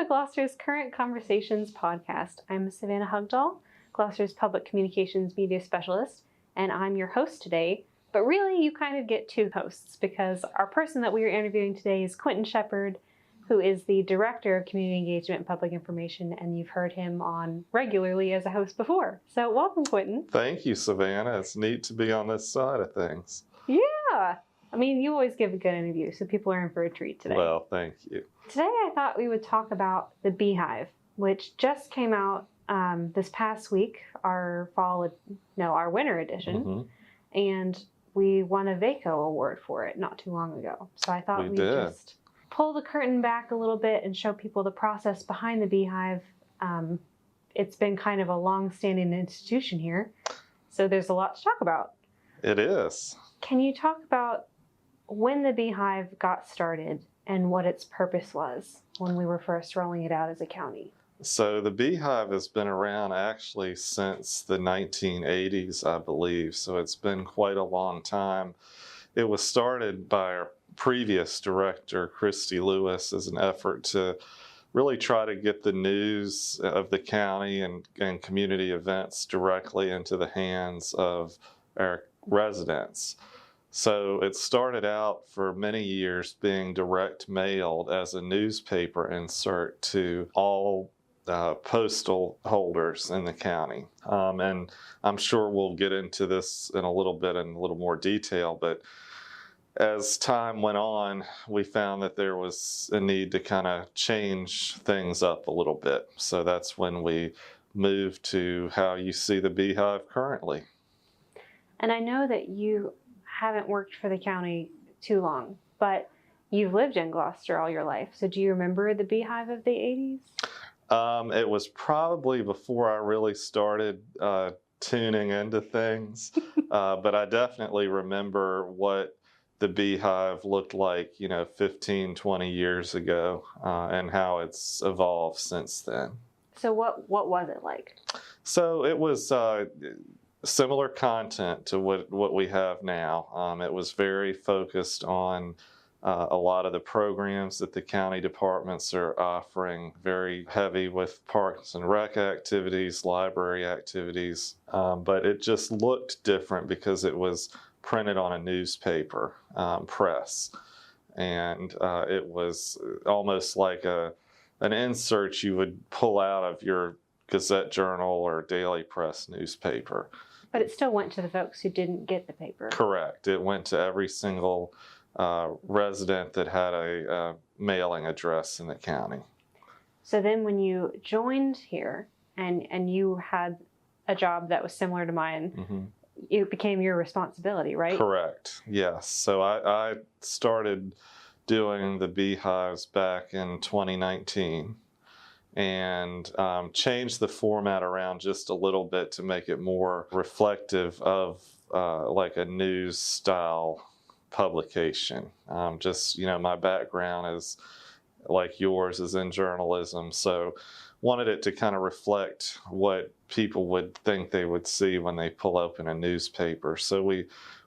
to Gloucester's Current Conversations podcast. I'm Savannah Haugdahl, Gloucester's Public Communications Media Specialist, and I'm your host today. But really, you kind of get two hosts because our person that we are interviewing today is Quinton Sheppard, who is the Director of Community Engagement and Public Information, and you've heard him on regularly as a host before. So welcome, Quinton. Thank you, Savannah. It's neat to be on this side of things. Yeah. I mean, you always give a good interview, so people are in for a treat today. Well, thank you. Today I thought we would talk about the Beehive, which just came out this past week, our winter edition, and we won a VACO award for it not too long ago. So I thought we'd just pull the curtain back a little bit and show people the process behind the Beehive. It's been kind of a long-standing institution here, so there's a lot to talk about. It is. Can you talk about when the Beehive got started and what its purpose was when we were first rolling it out as a county? So the Beehive has been around actually since the 1980s, I believe. So it's been quite a long time. It was started by our previous director, Christy Lewis, as an effort to really try to get the news of the county and community events directly into the hands of our residents. So it started out for many years being direct mailed as a newspaper insert to all postal holders in the county. And I'm sure we'll get into this in a little more detail, but as time went on, we found that there was a need to kind of change things up a little bit. So that's when we moved to how you see the Beehive currently. And I know that you haven't worked for the county too long, but you've lived in Gloucester all your life. So do you remember the Beehive of the 80s? It was probably before I really started tuning into things, but I definitely remember what the Beehive looked like, 15, 20 years ago, and how it's evolved since then. So what was it like? So it was similar content to what we have now. It was very focused on a lot of the programs that the county departments are offering, very heavy with parks and rec activities, library activities, but it just looked different because it was printed on a newspaper press, and it was almost like an insert you would pull out of your Gazette Journal or Daily Press newspaper. But it still went to the folks who didn't get the paper. Correct. It went to every single resident that had a mailing address in the county. So then when you joined here and you had a job that was similar to mine, it became your responsibility, right? Correct. Yes. So I started doing the Beehives back in 2019 and changed the format around just a little bit to make it more reflective of like a news style publication. My background is like yours is in journalism, so wanted it to kind of reflect what people would think they would see when they pull open a newspaper. So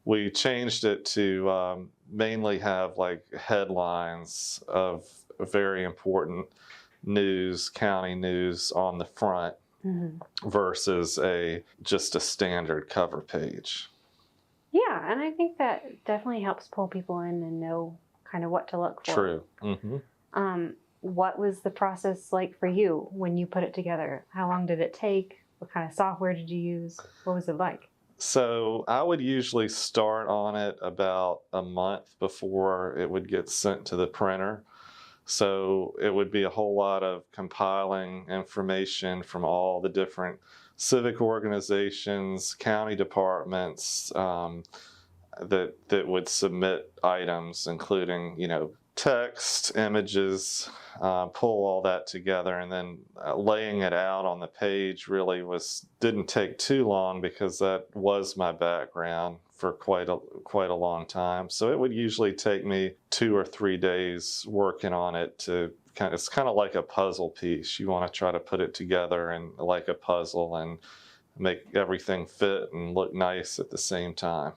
we changed it to mainly have like headlines of very important news, county news on the front versus just a standard cover page. Yeah, and I think that definitely helps pull people in and know kind of what to look for. True. What was the process like for you when you put it together? How long did it take? What kind of software did you use? What was it like? So I would usually start on it about a month before it would get sent to the printer. So it would be a whole lot of compiling information from all the different civic organizations, county departments that would submit items, including, text, images, pull all that together, and then laying it out on the page really didn't take too long because that was my background for quite a long time. So it would usually take me 2 or 3 days working on it it's kind of like a puzzle piece. You want to try to put it together and like a puzzle and make everything fit and look nice at the same time.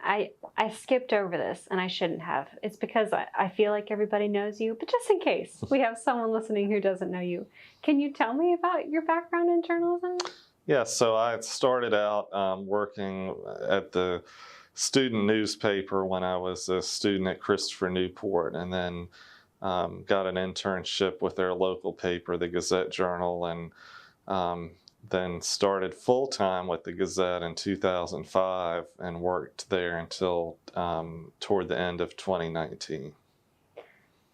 I skipped over this, and I shouldn't have. It's because I feel like everybody knows you, but just in case we have someone listening who doesn't know you, can you tell me about your background in journalism? Yeah, so I started out working at the student newspaper when I was a student at Christopher Newport, and then got an internship with their local paper, the Gazette Journal, and then started full-time with the Gazette in 2005 and worked there until toward the end of 2019.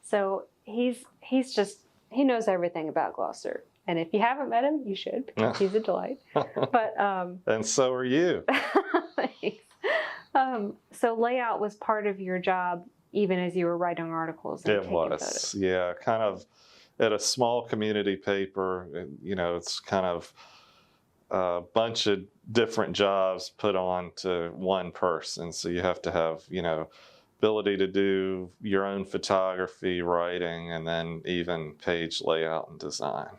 So he knows everything about Gloucester. And if you haven't met him, you should, because he's a delight. But and so are you. Thanks. So layout was part of your job, even as you were writing articles and taking photos. Yeah, kind of at a small community paper. It's kind of a bunch of different jobs put on to one person. So you have to have, ability to do your own photography, writing, and then even page layout and design.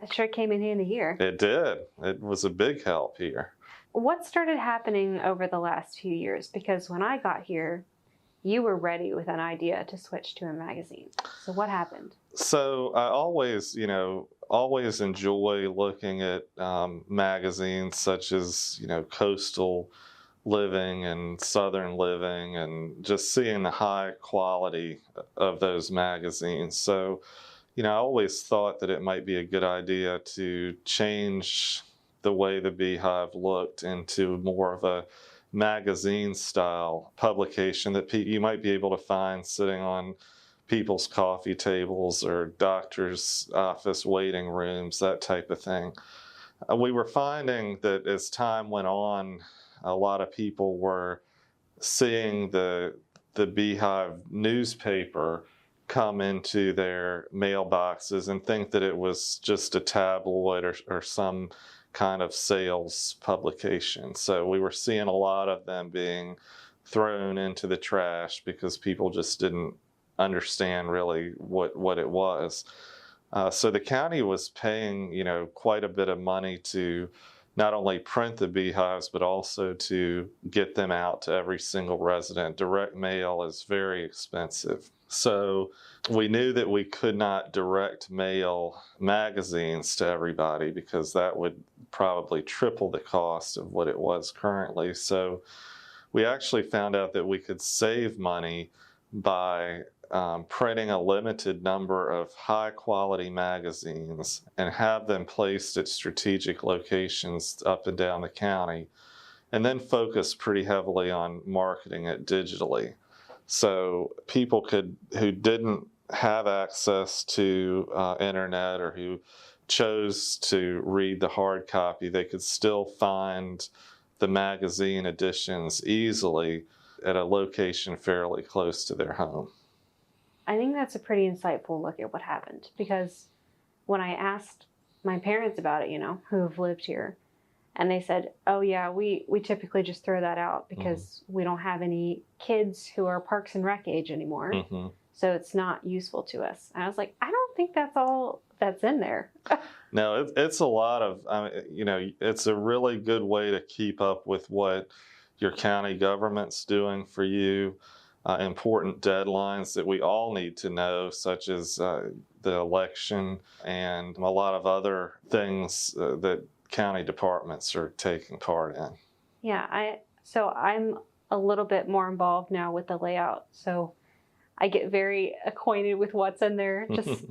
It sure came in handy here. It did. It was a big help here. What started happening over the last few years? Because when I got here, you were ready with an idea to switch to a magazine. So what happened? So I always enjoy looking at magazines such as, Coastal Living and Southern Living, and just seeing the high quality of those magazines. So, I always thought that it might be a good idea to change the way the Beehive looked into more of a magazine style publication that you might be able to find sitting on people's coffee tables or doctor's office waiting rooms, that type of thing. We were finding that as time went on, a lot of people were seeing the Beehive newspaper come into their mailboxes and think that it was just a tabloid or some kind of sales publication. So we were seeing a lot of them being thrown into the trash because people just didn't understand really what it was. So the county was paying, quite a bit of money to not only print the Beehives, but also to get them out to every single resident. Direct mail is very expensive. So we knew that we could not direct mail magazines to everybody because that would probably triple the cost of what it was currently. So we actually found out that we could save money by printing a limited number of high quality magazines and have them placed at strategic locations up and down the county, and then focus pretty heavily on marketing it digitally. So people who didn't have access to internet or who chose to read the hard copy, they could still find the magazine editions easily at a location fairly close to their home. I think that's a pretty insightful look at what happened, because when I asked my parents about it, who've lived here, and they said, oh yeah, we typically just throw that out because we don't have any kids who are Parks and Rec age anymore. Mm-hmm. So it's not useful to us. And I was like, I don't think that's all that's in there. No, it's a lot of, it's a really good way to keep up with what your county government's doing for you. Important deadlines that we all need to know, such as the election and a lot of other things that county departments are taking part in. Yeah, so I'm a little bit more involved now with the layout. So I get very acquainted with what's in there, just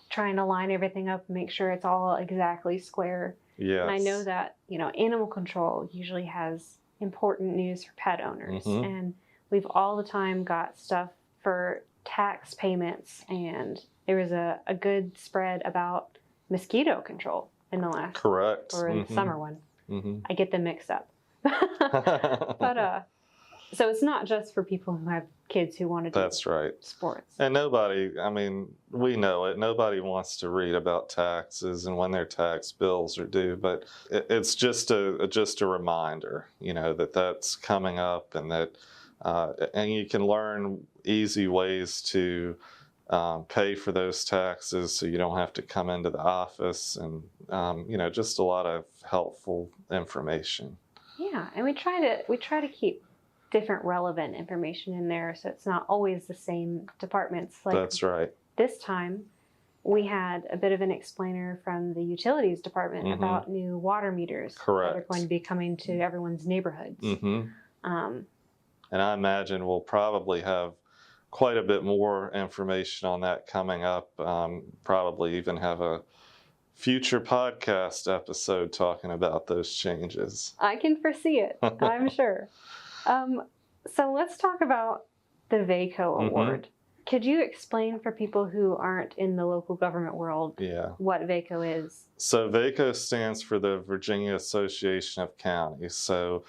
trying to line everything up and make sure it's all exactly square. Yes. And I know that, animal control usually has important news for pet owners. Mm-hmm. And we've all the time got stuff for tax payments, and there was a good spread about mosquito control in the last. Correct. Or mm-hmm. the summer one. Mm-hmm. I get them mixed up. But so it's not just for people who have kids who want to do That's right. sports. And we know it. Nobody wants to read about taxes and when their tax bills are due, but it's just a reminder, that that's coming up, and that and you can learn easy ways to pay for those taxes so you don't have to come into the office, and just a lot of helpful information. Yeah, and we try to keep different relevant information in there, so it's not always the same departments. Like That's right. this time, we had a bit of an explainer from the utilities department about new water meters that are going to be coming to everyone's neighborhoods. And I imagine we'll probably have quite a bit more information on that coming up. Probably even have a future podcast episode talking about those changes. I can foresee it, I'm sure. So let's talk about the VACO award. Could you explain for people who aren't in the local government world what VACO is? So VACO stands for the Virginia Association of Counties. So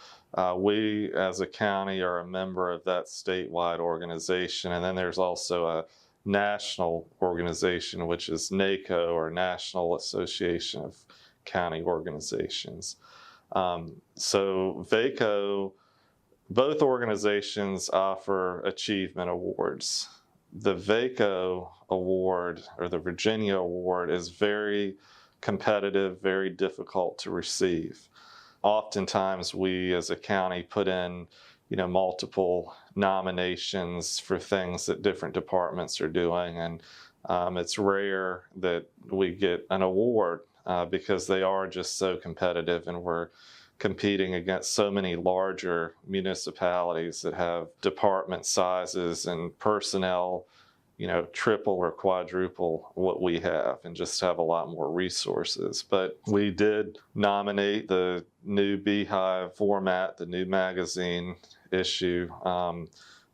we as a county are a member of that statewide organization. And then there's also a national organization, which is NACO, or National Association of County Organizations. So VACO, both organizations offer achievement awards. The VACO award, or the Virginia award, is very competitive, very difficult to receive. Oftentimes we as a county put in, multiple nominations for things that different departments are doing, and it's rare that we get an award because they are just so competitive, and we're competing against so many larger municipalities that have department sizes and personnel, triple or quadruple what we have, and just have a lot more resources. But we did nominate the new Beehive format, the new magazine issue,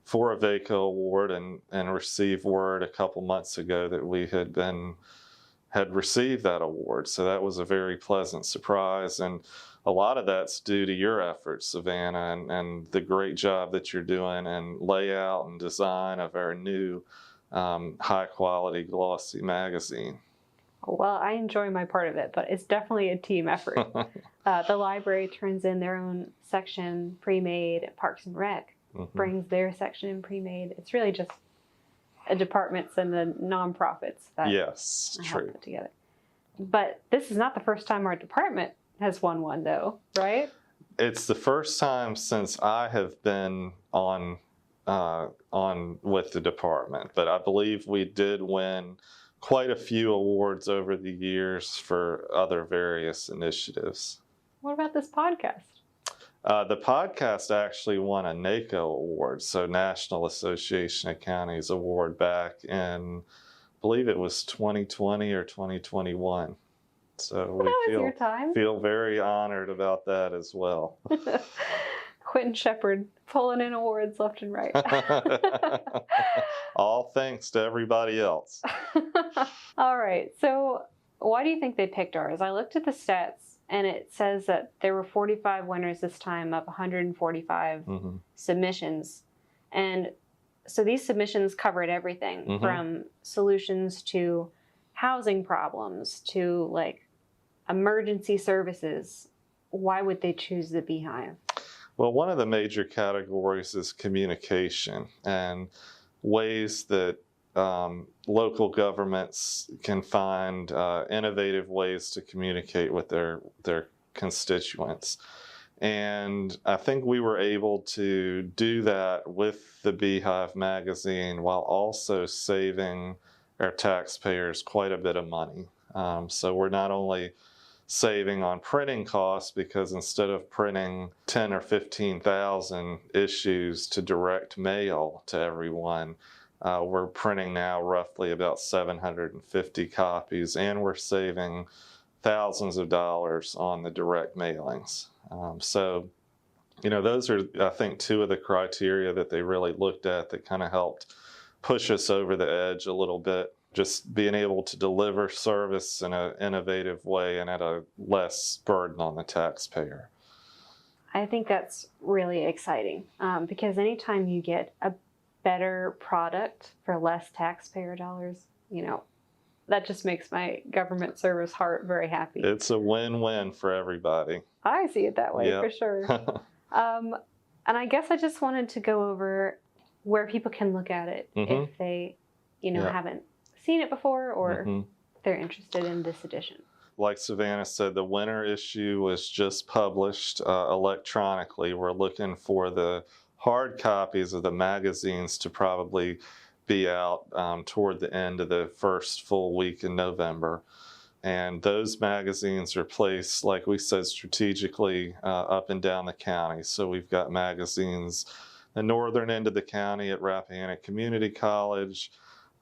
for a VACO award, and received word a couple months ago that we had received that award. So that was a very pleasant surprise, and a lot of that's due to your efforts, Savannah, and the great job that you're doing in layout and design of our new high-quality glossy magazine. Well, I enjoy my part of it, but it's definitely a team effort. The library turns in their own section pre-made. Parks and Rec brings their section in pre-made. It's really just a departments and the nonprofits that help put together. But this is not the first time our department has won one, though, right? It's the first time since I have been on with the department, but I believe we did win quite a few awards over the years for other various initiatives. What about this podcast? The podcast actually won a NACO award, so National Association of Counties award, back in, I believe it was 2020 or 2021. So we feel very honored about that as well. Quinton Sheppard pulling in awards left and right. All thanks to everybody else. All right. So why do you think they picked ours? I looked at the stats, and it says that there were 45 winners this time of 145 submissions. And so these submissions covered everything from solutions to housing problems to emergency services. Why would they choose the Beehive? Well, one of the major categories is communication, and ways that local governments can find innovative ways to communicate with their constituents. And I think we were able to do that with the Beehive magazine while also saving our taxpayers quite a bit of money. So we're not only saving on printing costs, because instead of printing 10 or 15,000 issues to direct mail to everyone, we're printing now roughly about 750 copies, and we're saving thousands of dollars on the direct mailings. So, those are, I think, two of the criteria that they really looked at that kind of helped push us over the edge a little bit. Just being able to deliver service in an innovative way and at a less burden on the taxpayer. I think that's really exciting, because anytime you get a better product for less taxpayer dollars, that just makes my government service heart very happy. It's a win-win for everybody. I see it that way, for sure. And I guess I just wanted to go over where people can look at it if they, haven't seen it before, or they're interested in this edition. Like Savannah said, the winter issue was just published electronically. We're looking for the hard copies of the magazines to probably be out toward the end of the first full week in November. And those magazines are placed, like we said, strategically up and down the county. So we've got magazines the northern end of the county at Rappahannock Community College.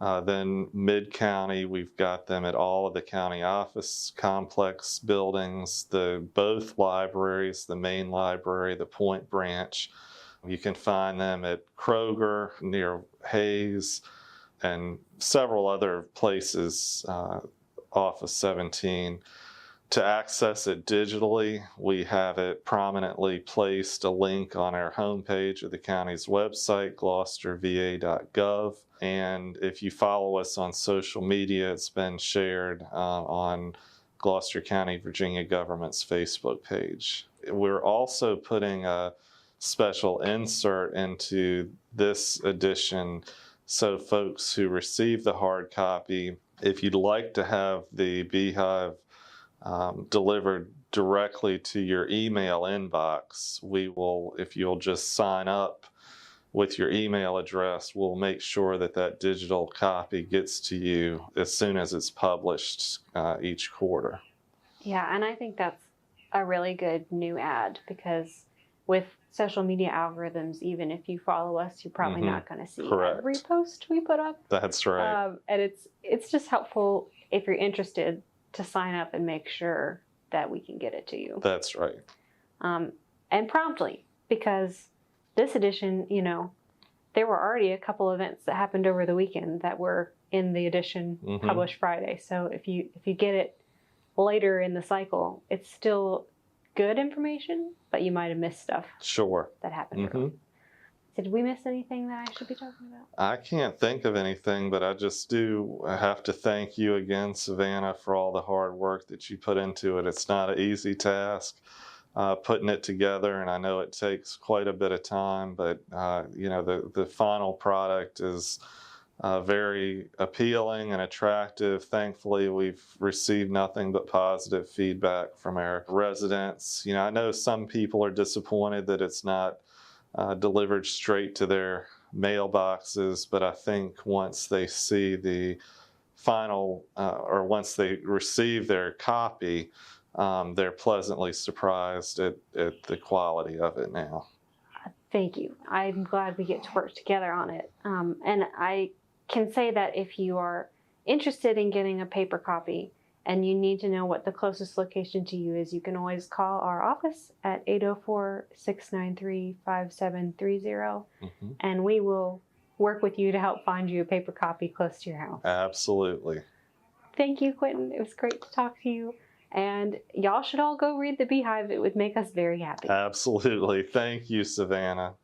Then mid-county, we've got them at all of the county office complex buildings, both libraries, the main library, the Point Branch. You can find them at Kroger, near Hayes, and several other places off of 17. To access it digitally, we have it prominently placed, a link on our homepage of the county's website, gloucesterva.gov. And if you follow us on social media, it's been shared on Gloucester County, Virginia government's Facebook page. We're also putting a special insert into this edition so folks who receive the hard copy, if you'd like to have the Beehive delivered directly to your email inbox, we will, if you'll just sign up with your email address, we'll make sure that that digital copy gets to you as soon as it's published each quarter. Yeah, and I think that's a really good new ad, because with social media algorithms, even if you follow us, you're probably not going to see every post we put up. That's right. And it's just helpful if you're interested to sign up and make sure that we can get it to you. That's right. And promptly, because this edition, there were already a couple events that happened over the weekend that were in the edition published Friday. So if you get it later in the cycle, it's still good information, but you might have missed stuff. Sure. That happened early. Did we miss anything that I should be talking about? I can't think of anything, but I just do have to thank you again, Savannah, for all the hard work that you put into it. It's not an easy task putting it together, and I know it takes quite a bit of time, but the final product is very appealing and attractive. Thankfully, we've received nothing but positive feedback from our residents. I know some people are disappointed that it's not delivered straight to their mailboxes, but I think once they see the final, or once they receive their copy, they're pleasantly surprised at the quality of it now. Thank you. I'm glad we get to work together on it. And I can say that if you are interested in getting a paper copy and you need to know what the closest location to you is, you can always call our office at 804-693-5730, and we will work with you to help find you a paper copy close to your house. Absolutely. Thank you, Quinton. It was great to talk to you. And y'all should all go read the Beehive. It would make us very happy. Absolutely. Thank you, Savannah.